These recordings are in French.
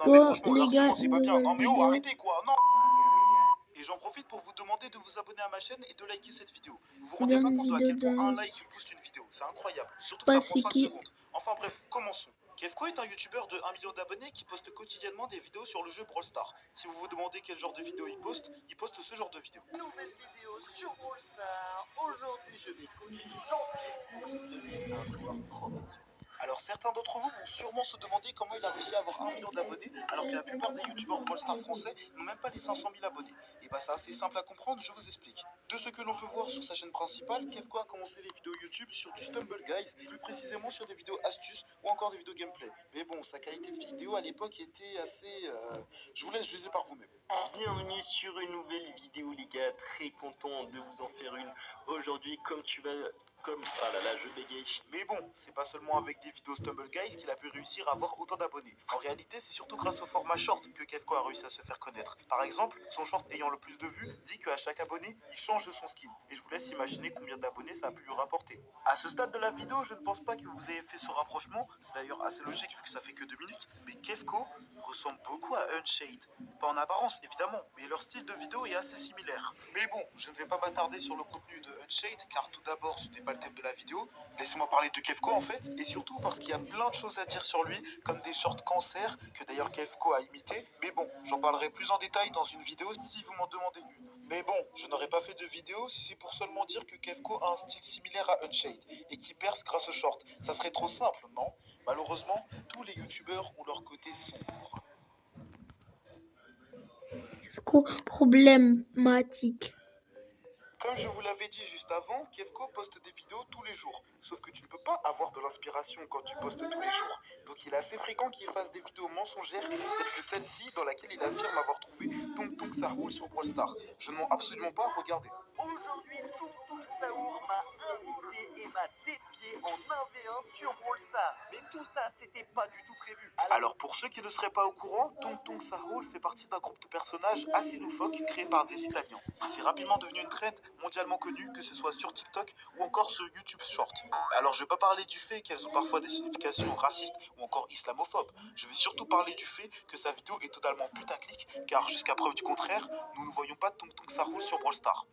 Non mais Go franchement, le les gars, harcèlement c'est une pas bien. nouvelle Non mais oh, vidéo. arrêtez quoi, non. Et j'en profite pour vous demander de vous abonner à ma chaîne et de liker cette vidéo. Vous vous rendez Regarde pas une compte de à vidéo quel point un d'un... like booste une vidéo. C'est incroyable. Je sais Surtout que pas ça prend c'est 5 qui. secondes. Enfin bref, commençons. Kefko est un youtubeur de 1 million d'abonnés qui poste quotidiennement des vidéos sur le jeu Brawl Stars. Si vous vous demandez quel genre de vidéo il poste ce genre de vidéo. Nouvelle vidéo sur Brawl Stars. Aujourd'hui, je vais coacher Jean-Fils pour devenir un joueur professionnel. Alors certains d'entre vous vont sûrement se demander comment il a réussi à avoir 1 million d'abonnés alors que la plupart des youtubeurs Brawl Stars français n'ont même pas les 500 000 abonnés. Et bah c'est assez simple à comprendre, je vous explique. De ce que l'on peut voir sur sa chaîne principale, Kefko a commencé les vidéos YouTube sur du Stumble Guys, plus précisément sur des vidéos astuces ou encore des vidéos gameplay. Mais bon, sa qualité de vidéo à l'époque était assez... Je vous laisse juger par vous-même. Bienvenue sur une nouvelle vidéo les gars, très content de vous en faire une aujourd'hui ah là là, je bégaye. Mais bon, c'est pas seulement avec des vidéos Stumble Guys qu'il a pu réussir à avoir autant d'abonnés. En réalité, c'est surtout grâce au format short que Kefko a réussi à se faire connaître. Par exemple, son short ayant le plus de vues dit qu'à chaque abonné, il change son skin. Et je vous laisse imaginer combien d'abonnés ça a pu lui rapporter. À ce stade de la vidéo, je ne pense pas que vous ayez fait ce rapprochement. C'est d'ailleurs assez logique vu que ça fait que 2 minutes. Mais Kefko ressemble beaucoup à Unshade. Pas en apparence évidemment, mais leur style de vidéo est assez similaire. Mais bon, je ne vais pas m'attarder sur le contenu de Unshade, car tout d'abord ce n'est pas le thème de la vidéo. Laissez-moi parler de Kefko en fait, et surtout parce qu'il y a plein de choses à dire sur lui, comme des shorts cancer, que d'ailleurs Kefko a imité. Mais bon, j'en parlerai plus en détail dans une vidéo si vous m'en demandez une. Mais bon, je n'aurais pas fait de vidéo si c'est pour seulement dire que Kefko a un style similaire à Unshade, et qui perce grâce aux shorts. Ça serait trop simple, non? Malheureusement, tous les youtubeurs ont leur côté sombre. Problématique. Comme je vous l'avais dit juste avant, Kefko poste des vidéos tous les jours. Sauf que tu ne peux pas avoir de l'inspiration quand tu postes tous les jours. Donc il est assez fréquent qu'il fasse des vidéos mensongères, telles que celle-ci, dans laquelle il affirme avoir trouvé Tung Tung Sahur sur Brawl Stars. Je ne mens absolument pas, regardez. Aujourd'hui, Tung Tung Saour m'a invité et m'a défié en 1v1 sur Brawl Stars. Mais tout ça, c'était pas du tout prévu. Alors pour ceux qui ne seraient pas au courant, Tung Tung Sahur fait partie d'un groupe de personnages assez loufoques créé par des Italiens. C'est rapidement devenu une trend mondialement connue, que ce soit sur TikTok ou encore sur YouTube Short. Alors je vais pas parler du fait qu'elles ont parfois des significations racistes ou encore islamophobes. Je vais surtout parler du fait que sa vidéo est totalement putaclic, car jusqu'à preuve du contraire, nous ne voyons pas Tung Tung Sahur sur Brawl Stars.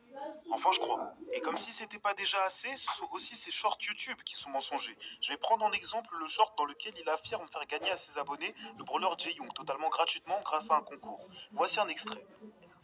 Enfin, je crois. Et comme si c'était pas déjà assez, ce sont aussi ses shorts YouTube qui sont mensongers. Je vais prendre en exemple le short dans lequel il affirme faire gagner à ses abonnés le brawler Jae-Young totalement gratuitement grâce à un concours. Voici un extrait.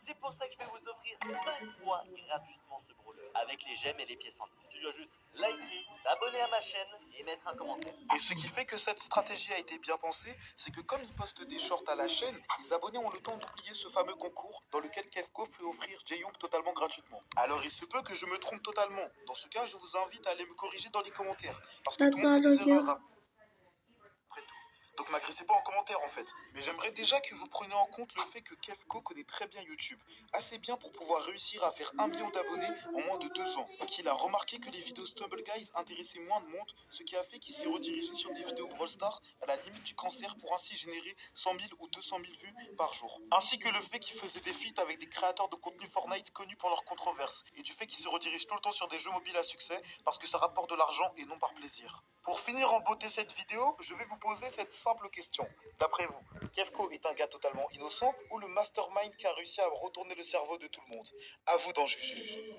C'est pour ça que je vais vous offrir 5 fois gratuitement ce brawler, avec les gemmes et les pièces en or. Tu dois juste liker, t'abonner à ma chaîne et mettre un commentaire. Et ce qui fait que cette stratégie a été bien pensée, c'est que comme ils postent des shorts à la chaîne, les abonnés ont le temps d'oublier ce fameux concours dans lequel Kefko fait offrir Jae-Young totalement gratuitement. Alors il se peut que je me trompe totalement. Dans ce cas, je vous invite à aller me corriger dans les commentaires. Parce que tout le monde fait des erreurs après tout. Donc m'agressez pas en commentaire en fait. Mais j'aimerais déjà que vous preniez en compte le fait que Kefko connaît très bien YouTube. Assez bien pour pouvoir réussir à faire 1 million d'abonnés en moins de 2 ans. Et qu'il a remarqué que les vidéos Stumble Guys intéressaient moins de monde, ce qui a fait qu'il s'est redirigé sur des vidéos Brawl Stars à la limite du cancer pour ainsi générer 100 000 ou 200 000 vues par jour. Ainsi que le fait qu'il faisait des feats avec des créateurs de contenu Fortnite connus pour leurs controverses. Et du fait qu'il se redirige tout le temps sur des jeux mobiles à succès parce que ça rapporte de l'argent et non par plaisir. Pour finir en beauté cette vidéo, je vais vous poser cette simple question. D'après vous, Kefko est un gars totalement innocent ou le mastermind qui a réussi à retourner le cerveau de tout le monde? À vous d'en juger.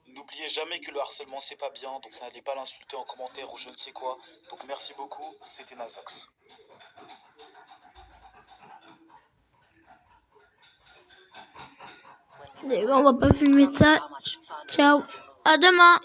N'oubliez jamais que le harcèlement c'est pas bien, donc n'allez pas l'insulter en commentaire ou je ne sais quoi. Donc merci beaucoup, c'était Nazox. Les gars, on va pas filmer ça. Ciao. À demain.